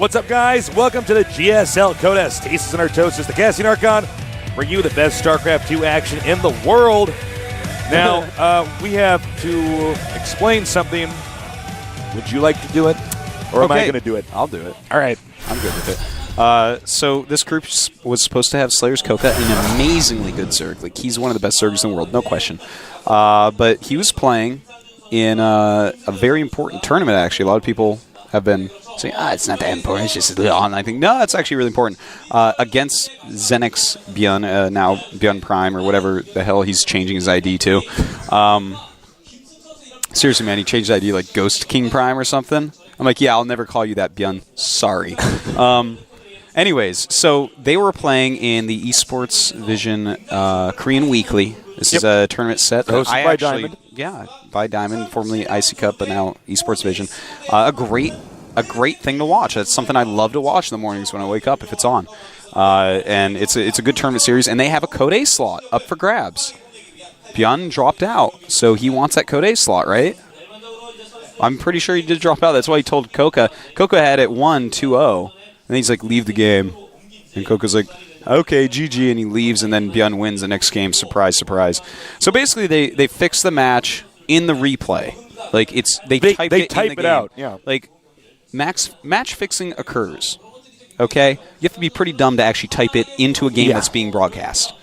What's up, guys? Welcome to the GSL Codes. Tastes and our toast is the Casting Archon. Bring you the best StarCraft 2 action in the world. Now, we have to explain something. Would you like to do it? Or am I going to do it? I'll do it. All right. I'm good with it. So this group was supposed to have Slayer's Koka, an amazingly good Zerg. Like, he's one of the best Zergs in the world, no question. But he was playing in a very important tournament, actually. A lot of people have been saying, it's not that important, it's just a little online thing. No, it's actually really important. Against Zenix Byun, now Byun Prime, or whatever the hell he's changing his ID to. Seriously, man, he changed his ID like Ghost King Prime or something. I'm like, yeah, I'll never call you that, Byun. Sorry. Anyways, so they were playing in the Esports Vision Korean Weekly. This is a tournament set. Hosted by Diamond. Yeah, by Diamond, formerly IC Cup, but now Esports Vision. A great thing to watch. That's something I love to watch in the mornings when I wake up if it's on. And it's a good tournament series, and they have a Code A slot up for grabs. Byun dropped out, so he wants that Code A slot, right? I'm pretty sure he did drop out. That's why he told Koka. Koka had it 1-2-0. And he's like, leave the game. And Koka's like, okay, GG, and he leaves, and then Byun wins the next game. Surprise, surprise. So basically, they fix the match in the replay. Like, they type it in the game. Out. Yeah. Like, match fixing occurs. Okay? You have to be pretty dumb to actually type it into a game that's being broadcast.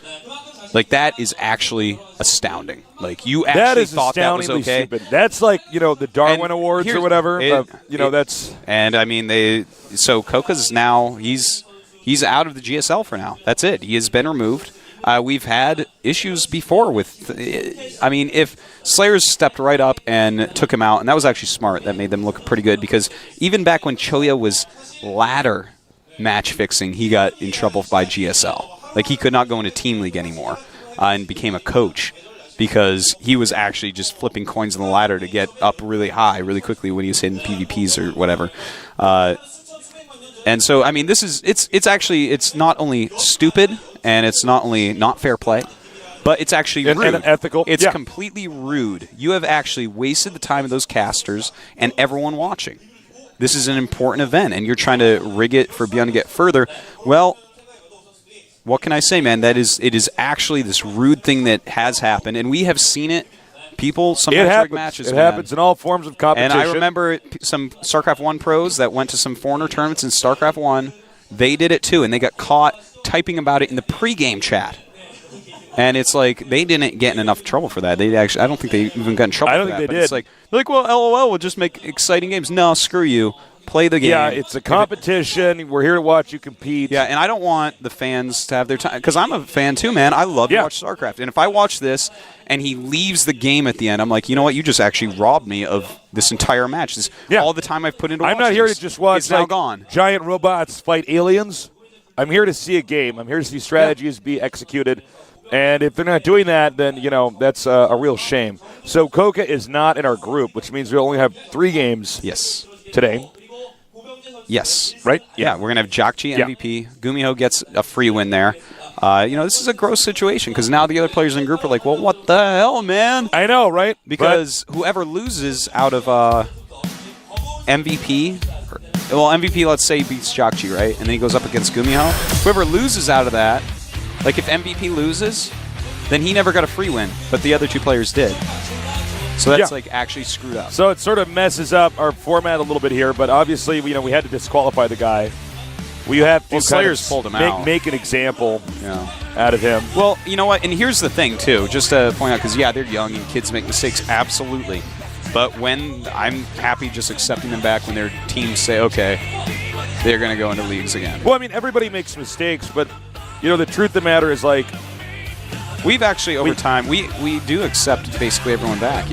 Like, that is actually astounding. Like, you actually thought that was okay. Stupid. That's like, the Darwin Awards or whatever. That's... And, I mean, so Koka's now, he's out of the GSL for now. That's it. He has been removed. We've had issues before with, if Slayers stepped right up and took him out, and that was actually smart. That made them look pretty good, because even back when Choya was ladder match fixing, he got in trouble by GSL. Like, he could not go into Team League anymore and became a coach because he was actually just flipping coins on the ladder to get up really high really quickly when he was hitting PvPs or whatever. And so, I mean, it's not only stupid and it's not only not fair play, but it's actually rude. And ethical. It's completely rude. You have actually wasted the time of those casters and everyone watching. This is an important event, and you're trying to rig it for Byun to get further. Well, what can I say, man? It is actually this rude thing that has happened, and we have seen it. People sometimes rig matches. It happens in all forms of competition. And I remember some StarCraft 1 pros that went to some foreigner tournaments in StarCraft 1. They did it too, and they got caught typing about it in the pregame chat. And it's like they didn't get in enough trouble for that. I don't think they even got in trouble for that. I don't think they did. They're like, well, LOL will just make exciting games. No, screw you. Play the game. Yeah, it's a competition. We're here to watch you compete. Yeah, and I don't want the fans to have their time. Because I'm a fan too, man. I love to watch StarCraft. And if I watch this and he leaves the game at the end, I'm like, you know what? You just actually robbed me of this entire match. All the time I've put into I'm not here to just watch now gone. Giant robots fight aliens. I'm here to see a game. I'm here to see strategies be executed. And if they're not doing that, then, that's a real shame. So Koka is not in our group, which means we only have 3 games today. Yes. Right? Yeah, we're going to have jjakji MVP. Gumiho gets a free win there. This is a gross situation because now the other players in the group are like, well, what the hell, man? I know, right? Because whoever loses out of MVP, MVP, let's say, beats jjakji, right? And then he goes up against Gumiho. Whoever loses out of that, like if MVP loses, then he never got a free win, but the other 2 players did. So that's like actually screwed up. So it sort of messes up our format a little bit here, but obviously we had to disqualify the guy. We have to Slayers pulled him out. Make an example out of him. Well, you know what? And here's the thing too, just to point out, because they're young and kids make mistakes, absolutely. But when I'm happy just accepting them back when their teams say, okay, they're going to go into leagues again. Well, I mean, everybody makes mistakes, but the truth of the matter is, like, we've actually, over time, we do accept basically everyone back,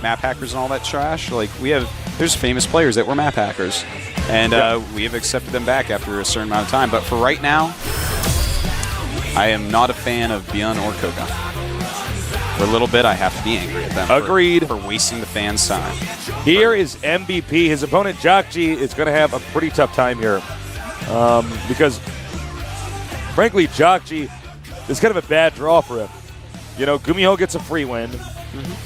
map hackers and all that trash. Like, there's famous players that were map hackers, and we have accepted them back after a certain amount of time. But for right now, I am not a fan of Byun or Koka. For a little bit, I have to be angry at them. Agreed. For wasting the fans' time. Here is MVP. His opponent, jjakji, is going to have a pretty tough time here because, frankly, jjakji is kind of a bad draw for him. Gumiho gets a free win.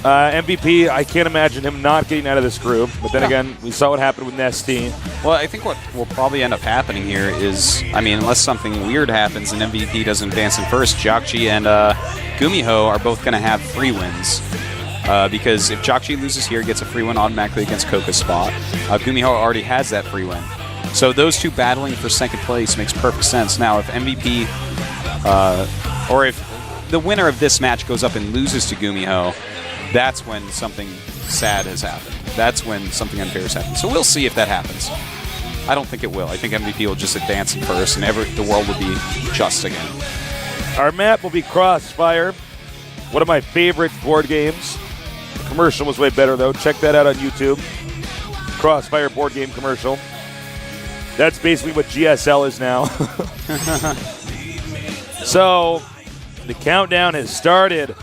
MVP, I can't imagine him not getting out of this group. But then again, we saw what happened with Nesty. Well, I think what will probably end up happening here is, I mean, unless something weird happens and MVP doesn't advance in first, jjakji and Gumiho are both going to have free wins. Because if jjakji loses here, gets a free win automatically against Coca's spot. Gumiho already has that free win. So those two battling for second place makes perfect sense. Now, if MVP, or if the winner of this match goes up and loses to Gumiho, that's when something sad has happened. That's when something unfair has happened. So we'll see if that happens. I don't think it will. I think MVP will just advance in first, and the world will be just again. Our map will be Crossfire, one of my favorite board games. The commercial was way better, though. Check that out on YouTube. Crossfire board game commercial. That's basically what GSL is now. So, the countdown has started.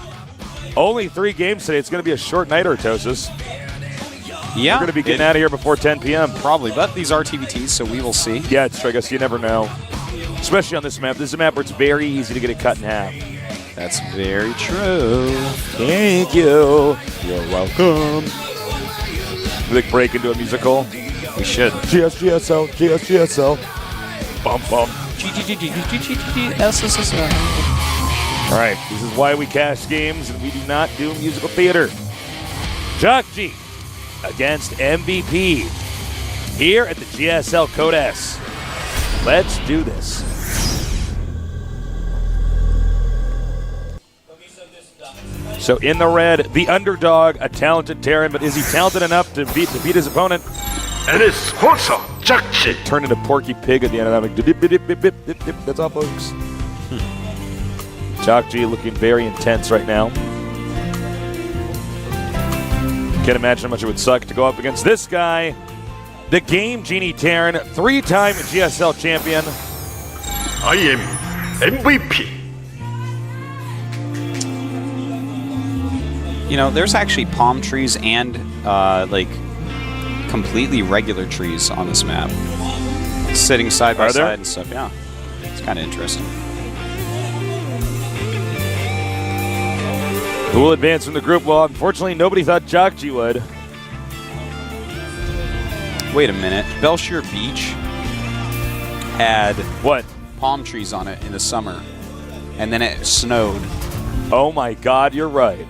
Only 3 games today. It's going to be a short night, Artosis. Yeah. We're going to be getting out of here before 10 p.m. Probably, but these are TBTs, so we will see. Yeah, it's true. I guess you never know. Especially on this map. This is a map where it's very easy to get it cut in half. That's very true. Thank you. You're welcome. We like break into a musical. We should. GSL, GSL. Bum, bum. All right, this is why we cash games and we do not do musical theater. jjakji against MVP here at the GSL Code S. Let's do this. So in the red, the underdog, a talented Terran, but is he talented enough to beat his opponent? And his sponsor, jjakji. Turn into Porky Pig at the end of that. Like, dip, dip, dip, dip, dip, dip, dip. That's all, folks. jjakji looking very intense right now. Can't imagine how much it would suck to go up against this guy. The Game Genie Terran, 3-time GSL champion. I am MVP. You know, there's actually palm trees and, like, completely regular trees on this map. Sitting side by side and stuff, yeah. It's kind of interesting. Who will advance from the group? Well, unfortunately, nobody thought jjakji would. Wait a minute. Belshire Beach had What? palm trees on it in the summer, and then it snowed. Oh my God, you're right.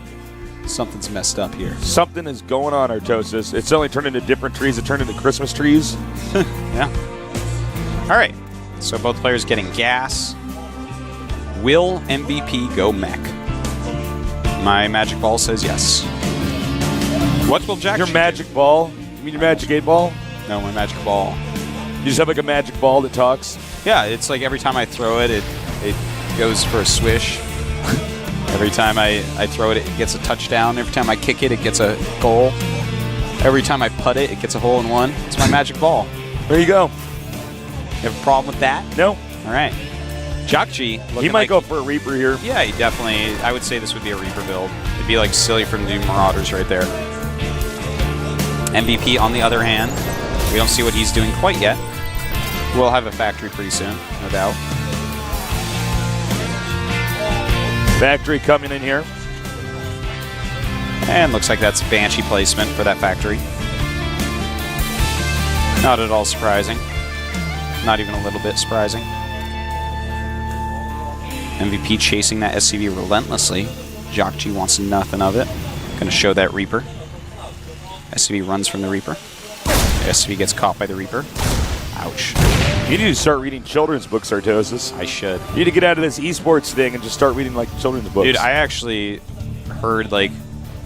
Something's messed up here. Something is going on, Artosis. It's only turned into different trees. It turned into Christmas trees. Yeah. All right. So both players getting gas. Will MVP go mech? My magic ball says yes. What will Jack? Your magic ball? You mean your magic 8 ball? No, my magic ball. You just have like a magic ball that talks? Yeah, it's like every time I throw it, it goes for a swish. Every time I throw it, it gets a touchdown. Every time I kick it, it gets a goal. Every time I putt it, it gets a hole in one. It's my magic ball. There you go. You have a problem with that? No. All right. jjakji. He might go for a Reaper here. Yeah, he definitely. I would say this would be a Reaper build. It'd be like silly from the Marauders right there. MVP, on the other hand, we don't see what he's doing quite yet. We'll have a factory pretty soon, no doubt. Factory coming in here. And looks like that's Banshee placement for that factory. Not at all surprising. Not even a little bit surprising. MVP chasing that SCV relentlessly. jjakji wants nothing of it. Gonna show that Reaper. SCV runs from the Reaper. SCV gets caught by the Reaper. Ouch. You need to start reading children's books, Artosis. I should. You need to get out of this esports thing and just start reading like children's books. Dude, I actually heard like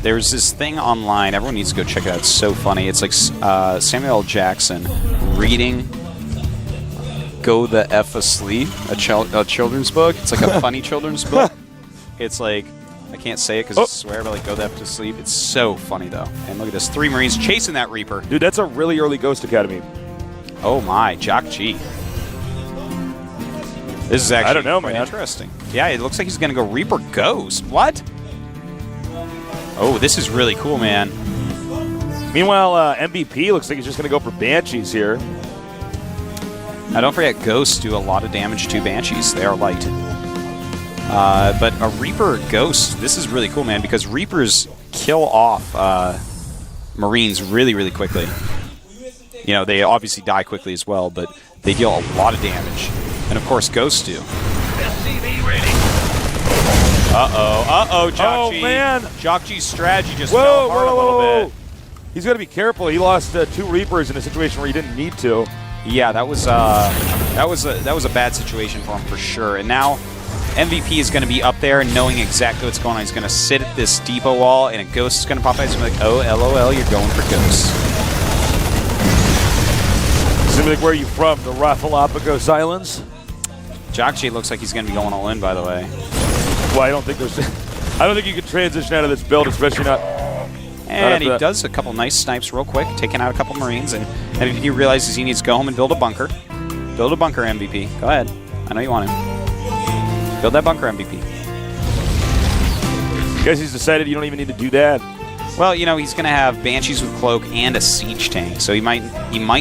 there's this thing online. Everyone needs to go check it out. It's so funny. It's like Samuel L. Jackson reading Go the F Asleep, a children's book. It's like a funny children's book. It's like, I can't say it because I swear, but like Go the F to Sleep. It's so funny though. And look at this. 3 Marines chasing that Reaper. Dude, that's a really early Ghost Academy. Oh my, jjakji. This is actually I don't know, quite man. interesting. Yeah, it looks like he's going to go Reaper Ghost. What? Oh, this is really cool, man. Meanwhile, MVP looks like he's just going to go for Banshees here. Now, don't forget, Ghosts do a lot of damage to Banshees. They are light. But a Reaper Ghost, this is really cool, man, because Reapers kill off Marines really, really quickly. You know, they obviously die quickly as well, but they deal a lot of damage. And of course, ghosts do. Jjakji. Oh, man. Jjakji's strategy just fell apart a little bit. He's got to be careful. He lost 2 Reapers in a situation where he didn't need to. Yeah, that was a bad situation for him for sure. And now MVP is going to be up there knowing exactly what's going on. He's going to sit at this depot wall, and a ghost is going to pop out. He's going to be like, oh, LOL, you're going for ghosts. He's going to be like, where are you from? The Rafalapagos Islands? jjakji looks like he's going to be going all in, by the way. Well, I don't think you can transition out of this build, especially not. And he does a couple nice snipes real quick, taking out a couple Marines, and MVP realizes he needs to go home and build a bunker. Build a bunker, MVP. Go ahead. I know you want him. Build that bunker, MVP. Guess he's decided you don't even need to do that. Well, you know, he's going to have Banshees with Cloak and a Siege Tank, so he might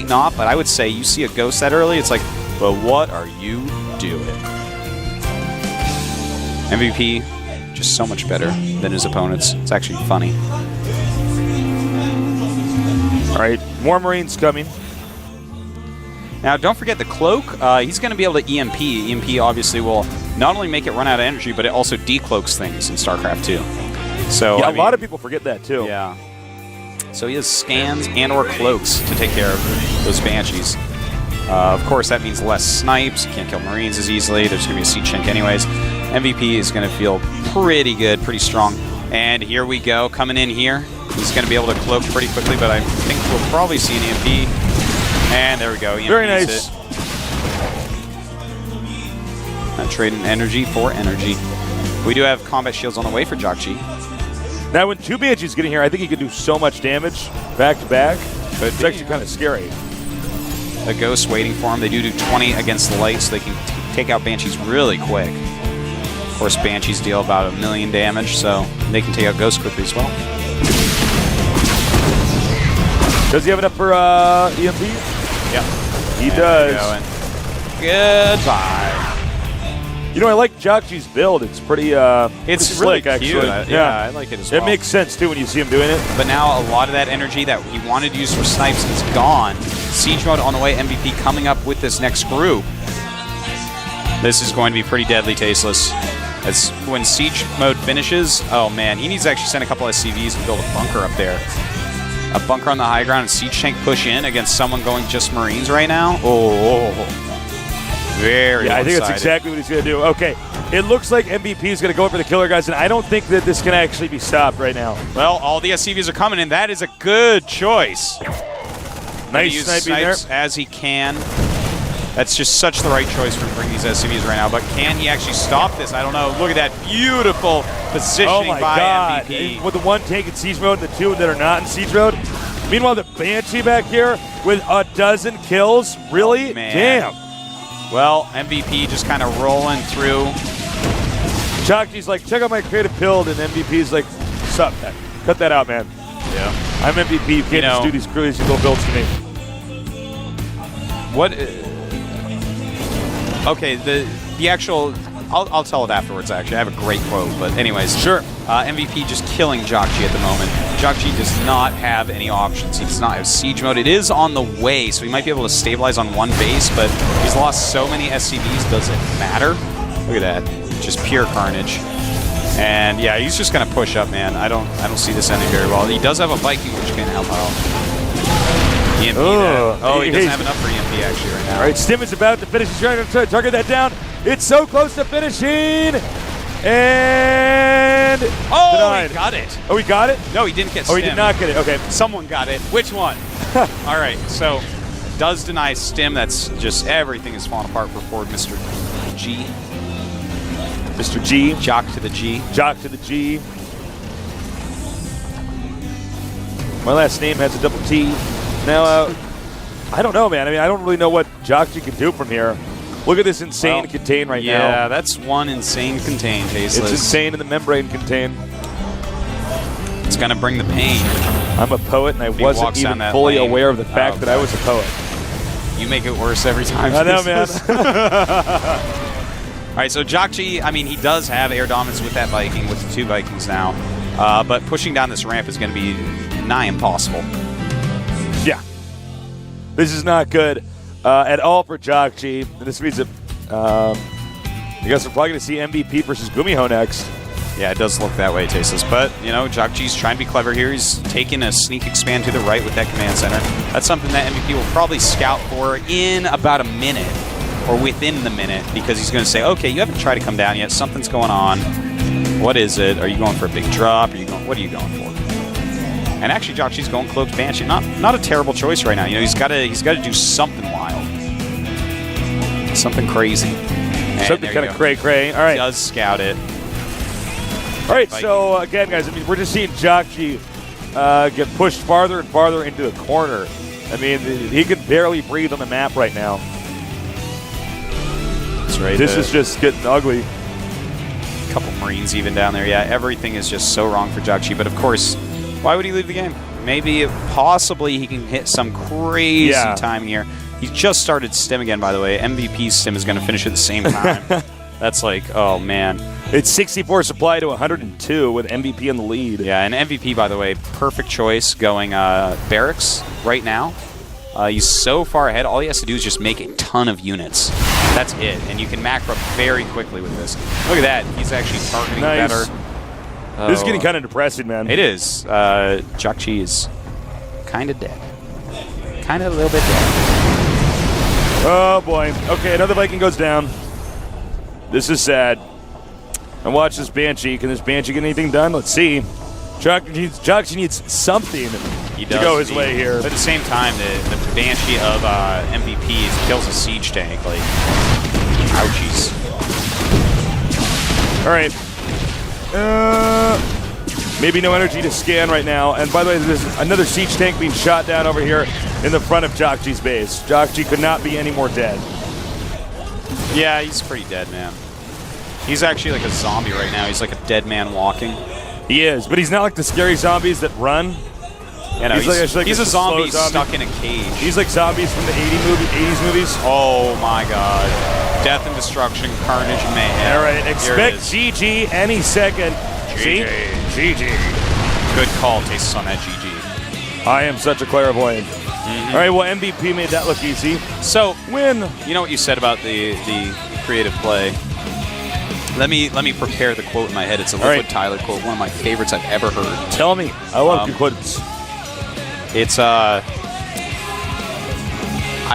not, but I would say you see a Ghost that early, it's like, well, what are you doing? MVP, just so much better than his opponents. It's actually funny. All right, more Marines coming. Now, don't forget the Cloak. He's going to be able to EMP. EMP obviously will not only make it run out of energy, but it also decloaks things in StarCraft 2. So yeah, a lot of people forget that too. Yeah. So he has scans and/or cloaks to take care of those Banshees. Of course, that means less snipes. You can't kill Marines as easily. There's going to be a siege chink anyways. MVP is going to feel pretty good, pretty strong. And here we go, coming in here. He's going to be able to cloak pretty quickly, but I think we'll probably see an EMP. And there we go. EMP very nice. Trading energy for energy. We do have combat shields on the way for jjakji. Now, when 2 Banshees get in here, I think he could do so much damage back to back. But it's actually kind of scary. A Ghost waiting for him. They do 20 against the light, so they can take out Banshees really quick. Of course, Banshees deal about 1 million damage, so they can take out Ghosts quickly as well. Does he have enough for EMP? Yeah. He does. Goodbye. You know, I like jjakji's build. It's pretty it's slick, really cute. actually. Yeah, I like it as well. It makes sense, too, when you see him doing it. But now a lot of that energy that he wanted to use for snipes is gone. Siege mode on the way, MVP coming up with this next group. This is going to be pretty deadly tasteless. As when siege mode finishes, oh man, he needs to actually send a couple SCVs and build a bunker up there. A bunker on the high ground and siege tank push in against someone going just Marines right now. Oh. Very I think that's exactly what he's going to do. Okay, it looks like MVP is going to go for the killer guys, and I don't think that this can actually be stopped right now. Well, all the SCVs are coming, and that is a good choice. Nice sniping there. As he can. That's just such the right choice for him to bring these SCVs right now. But can he actually stop this? I don't know. Look at that beautiful positioning by MVP. With the 1 tank in siege mode and the 2 that are not in siege mode. Meanwhile, the Banshee back here with 12 kills. Really? Oh, man. Damn. Well, MVP just kind of rolling through. jjakji's like, check out my creative build, and MVP's like, sup, man. Cut that out, man. Yeah. I'm MVP. You can't just do these crazy little builds to me. What? Okay, the actual. I'll tell it afterwards, actually. I have a great quote, but anyways. Sure. MVP just killing jjakji at the moment. jjakji does not have any options. He does not have siege mode. It is on the way, so he might be able to stabilize on 1 base, but he's lost so many SCVs, doesn't matter. Look at that. Just pure carnage. And yeah, he's just going to push up, man. I don't see this ending very well. He does have a Viking, which can help out. EMP he doesn't have enough for EMP actually right now. All right, Stim is about to finish. He's trying to target that down. It's so close to finishing. And denied. He got it. Oh, he got it? No, he didn't get Stim. Oh, he did not get it. Okay. Someone got it. Which one? All right, so does deny Stim. That's just everything is falling apart for Mr. G. Mr. G. Jock to the G. Jock to the G. My last name has a double T. Now, I don't know, man. I mean, I don't really know what jjakji can do from here. Look at this insane contain right now. Yeah, that's one insane contain, Tasteless. It's insane in the membrane contain. It's going to bring the pain. I'm a poet, and I wasn't even fully aware of the fact that I was a poet. You make it worse every time. I know, man. All right, so jjakji, I mean, he does have air dominance with that Viking, with the 2 Vikings now. But pushing down this ramp is going to be nigh impossible. Yeah. This is not good at all for jjakji. This means that I guess we're probably going to see MVP versus Gumiho next. Yeah, it does look that way, Tasteless. But, you know, jjakji's trying to be clever here. He's taking a sneak expand to the right with that command center. That's something that MVP will probably scout for in about a minute, or within the minute, because he's going to say, okay, you haven't tried to come down yet. Something's going on. What is it? Are you going for a big drop? What are you going for? And actually, jjakji's going Cloaked Banshee. Not a terrible choice right now. You know, he's got to do something wild, something crazy. And something kind of cray-cray. All right. He does scout it. All right, so again, guys, I mean, we're just seeing jjakji get pushed farther and farther into the corner. I mean, he can barely breathe on the map right now. That's right. This is just getting ugly. A couple Marines even down there. Yeah, everything is just so wrong for jjakji. But of course, why would he leave the game? Maybe, possibly, he can hit some crazy time here. He just started stim again, by the way. MVP's stim is going to finish at the same time. That's like, oh, man. It's 64 supply to 102 with MVP in the lead. Yeah, and MVP, by the way, perfect choice going barracks right now. He's so far ahead. All he has to do is just make a ton of units. That's it. And you can macro very quickly with this. Look at that. He's actually targeting better. This is getting kind of depressing, man. It is. jjakji is kind of dead. Kind of a little bit dead. Oh, boy. Okay, another Viking goes down. This is sad. And watch this Banshee. Can this Banshee get anything done? Let's see. jjakji needs something to go his way here. But at the same time, the Banshee of MVP kills a siege tank. Like, ouchies. All right. Maybe no energy to scan right now. And by the way, there's another siege tank being shot down over here in the front of jjakji's base. jjakji could not be any more dead. Yeah, he's pretty dead, man. He's actually like a zombie right now. He's like a dead man walking. He is, but he's not like the scary zombies that run. You know, he's a zombie stuck in a cage. He's like zombies from the 80s movies. Oh my god. Death and destruction, carnage and mayhem. All right, expect GG any second. GG. Good call, Tastes on that GG. I am such a clairvoyant. All right, well, MVP made that look easy. So, win. You know what you said about the creative play? Let me prepare the quote in my head. It's a Liquid Tyler quote, one of my favorites I've ever heard. Tell me. I love good quotes. It's I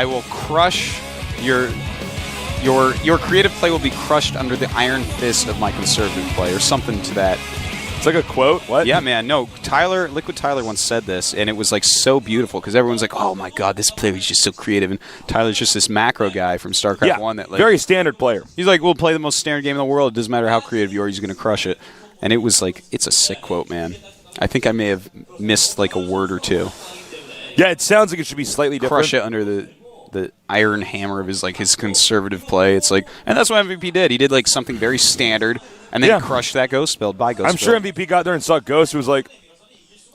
will crush your creative play will be crushed under the iron fist of my conservative play, or something to that. It's like a quote? What? Yeah, man. No, Liquid Tyler once said this, and it was like so beautiful because everyone's like, "Oh my god, this player is just so creative." And Tyler's just this macro guy from StarCraft 1 that like very standard player. He's like, "We'll play the most standard game in the world. It doesn't matter how creative you are, he's going to crush it." And it was like, it's a sick quote, man. I think I may have missed like a word or two. Yeah, it sounds like it should be slightly different. Crush it under the iron hammer of his conservative play. It's like, and that's what MVP did. He did like something very standard, and then crushed that ghost build by ghost. I'm sure MVP got there and saw Ghost, who was like,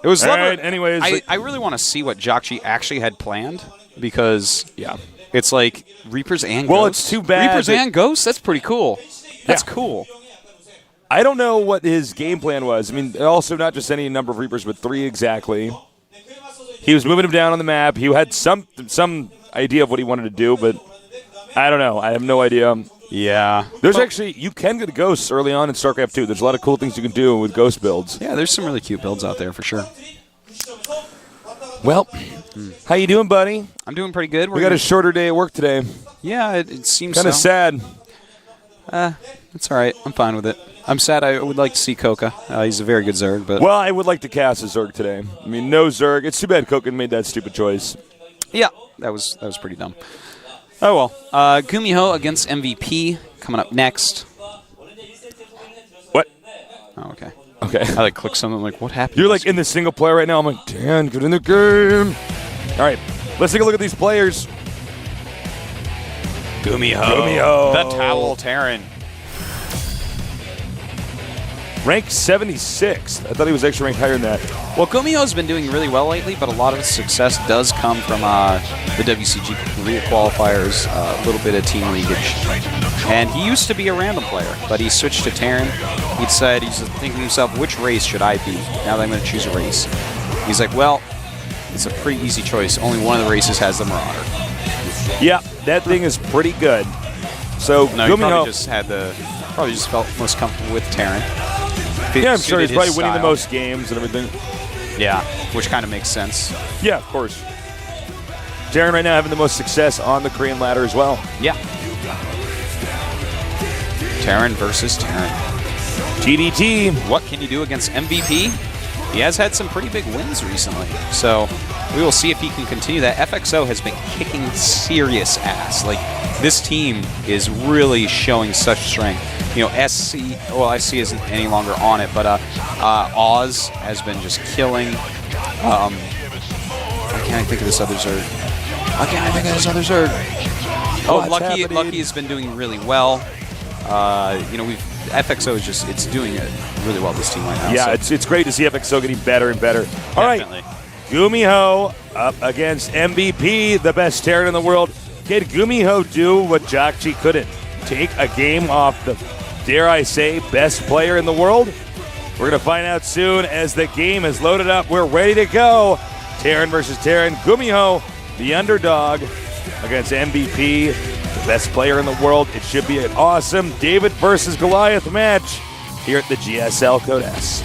it was lovely. Right, anyways, I really want to see what jjakji actually had planned, because it's like Reapers and Ghosts. Well, it's too bad. Reapers and Ghosts. That's pretty cool. That's cool. I don't know what his game plan was. I mean, also not just any number of Reapers, but 3 exactly. He was moving him down on the map. He had some idea of what he wanted to do, but I don't know. I have no idea. Yeah. There's actually, you can get ghosts early on in StarCraft 2. There's a lot of cool things you can do with ghost builds. Yeah, there's some really cute builds out there for sure. Well, how you doing, buddy? I'm doing pretty good. We got a shorter day at work today. Yeah, it seems kind of sad. It's all right. I'm fine with it. I'm sad. I would like to see Koka. He's a very good Zerg, but well, I would like to cast a Zerg today. I mean, no Zerg. It's too bad Koka made that stupid choice. Yeah, that was pretty dumb. Oh well. Gumiho against MVP coming up next. What? Oh, okay. Okay. I click something. I'm like, what happened? You're like in the single player right now. I'm like, Dan, get in the game. All right, let's take a look at these players. Gumiho. The Towel Terran. Ranked 76th. I thought he was actually ranked higher than that. Well, Gumiho's been doing really well lately, but a lot of his success does come from the WCG Korea qualifiers, a little bit of team leaguage. And he used to be a random player, but he switched to Terran. He said, he's thinking to himself, which race should I be now that I'm going to choose a race? He's like, well, it's a pretty easy choice. Only one of the races has the Marauder. Yeah, that thing is pretty good. So No, he Gumiho probably just felt most comfortable with Terran. Yeah, I'm sure he's Suited probably his winning the style. most games and everything. Yeah, which kind of makes sense. Yeah, of course. Darren right now having the most success on the Korean ladder as well. Yeah. Terran versus Terran. TDT. What can you do against MVP? He has had some pretty big wins recently, so we will see if he can continue that. FXO has been kicking serious ass. Like, this team is really showing such strength. You know, SC isn't any longer on it, but Oz has been just killing. Why can't I think of this other Zerg? Why can't I think of this other Zerg? Oh, Lucky has been doing really well. You know, FXO is just, it's doing it really well, this team right now. Yeah, so. it's great to see FXO getting better and better. All right, Gumiho up against MVP, the best Terran in the world. Can Gumiho do what jjakji couldn't? Take a game off the, dare I say, best player in the world? We're going to find out soon as the game is loaded up. We're ready to go. Terran versus Terran. Gumiho, the underdog, against MVP, the best player in the world. It should be an awesome David versus Goliath match here at the GSL Code S.